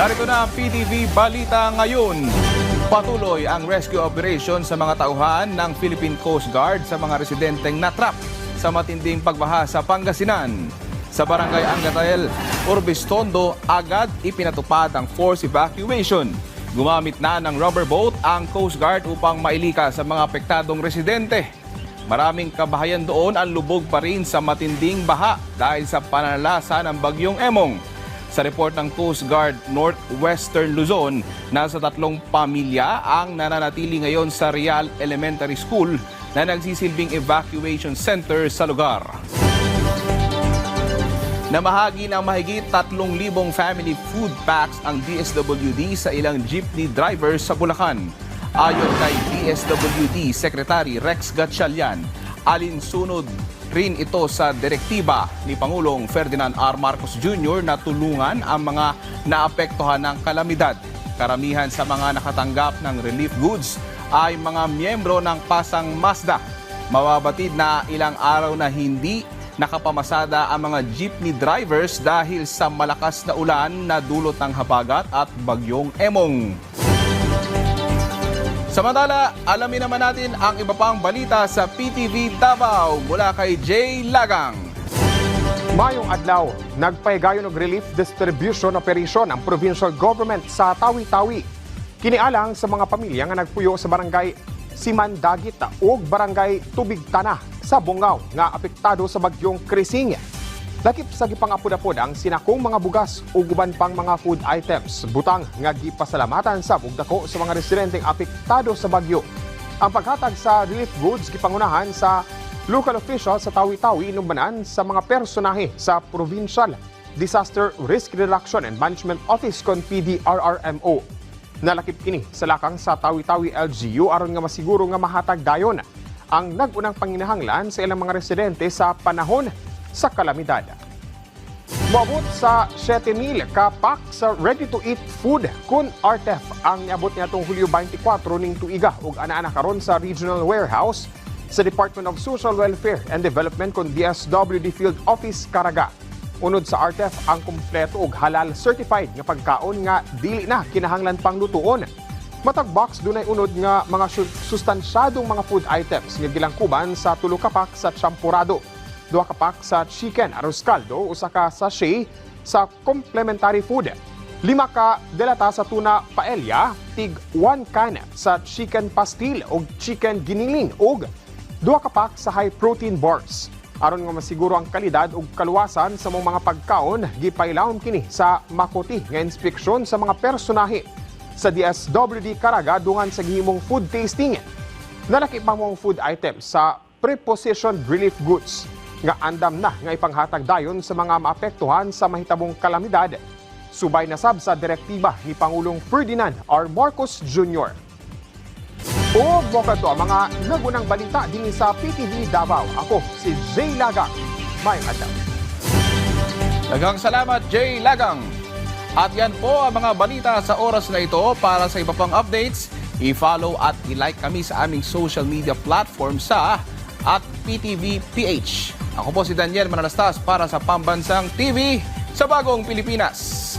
Narito na ang PTV Balita ngayon. Patuloy ang rescue operation sa mga tauhan ng Philippine Coast Guard sa mga residenteng natrap sa matinding pagbaha sa Pangasinan. Sa barangay Angatael, Urbis Tondo, agad ipinatupad ang forced evacuation. Gumamit na ng rubber boat ang Coast Guard upang mailika sa mga apektadong residente. Maraming kabahayan doon ang lubog pa rin sa matinding baha dahil sa pananalasa ng bagyong Emong. Sa report ng Coast Guard Northwestern Luzon, nasa 3 pamilya ang nananatili ngayon sa Real Elementary School na nagsisilbing evacuation center sa lugar. Namahagi ng mahigit 3,000 family food packs ang DSWD sa ilang jeepney drivers sa Bulacan. Ayon kay DSWD Secretary Rex Gatchalian, alinsunod rin ito sa direktiba ni Pangulong Ferdinand R. Marcos Jr. na tulungan ang mga naapektuhan ng kalamidad. Karamihan sa mga nakatanggap ng relief goods ay mga miyembro ng Pasang Mazda. Mababatid na ilang araw na hindi nakapamasada ang mga jeepney drivers dahil sa malakas na ulan na dulot ng habagat at bagyong Emong. Samantala, alamin naman natin ang iba pang balita sa PTV Davao mula kay Jay Lagang. Mayong adlaw, nagpahigayon og relief distribution operation ang provincial government sa Tawi-Tawi. Kinialang sa mga pamilya nga nagpuyo sa barangay Simandagit ug barangay Tubigtana sa Bungaw nga apektado sa bagyong Krising. Lakip sa gipangapod-apod ang sinakong mga bugas ug uban pang mga food items. Butang nga gipasalamatan sa bugdako sa mga residenteng apektado sa bagyo. Ang paghatag sa relief goods gipangunahan sa local official sa Tawi-Tawi inubanan sa mga personahe sa Provincial Disaster Risk Reduction and Management Office kon PDRRMO. Nalakip kini sa lakang sa Tawi-Tawi LGU aron nga masiguro nga mahatag dayon ang nagunang panginahanglan sa ilang mga residente sa panahon sa kalamidad. Moabot sa 7,000 ka pack sa ready-to-eat food kun RTEF ang niabot niya itong Hulyo 24 ning tuiga ug ana-ana karon sa Regional Warehouse sa Department of Social Welfare and Development kun DSWD Field Office Caraga. Unod sa RTEF ang kumpleto ug halal certified nga pagkaon nga dili na kinahanglan pang lutuon. Matag box dunay unod nga mga sustansyadong mga food items nga gilangkuban sa 3 ka pack sa champurado, 2 ka pack sa chicken arroz caldo, 1 ka sachet sa complementary food, 5 ka delata sa tuna paella, tig 1 can sa chicken pastil o chicken giniling ug 2 ka pack sa high protein bars. Aron nga masiguro ang kalidad ug kaluwasan sa mga pagkaon, gipailawom kini sa makuti nga inspeksyon sa mga personahe sa DSWD Caraga dungan sa gihimong food tasting. Nalakip pa mong food items sa prepositioned relief goods nga andam na nga ipanghatag dayon sa mga maapektuhan sa mahitabong kalamidad. Subay na sab sa direktiba ni Pangulong Ferdinand R. Marcos Jr. O mokato ang mga nagunang balita din sa PTV Davao. Ako si Jay Lagang. Mayong adlaw. Daghang salamat, Jay Lagang. At yan po ang mga balita sa oras na ito. Para sa iba pang updates, i-follow at i-like kami sa aming social media platform sa @PTVPH. Ako po si Daniel Manalastas para sa Pambansang TV sa Bagong Pilipinas.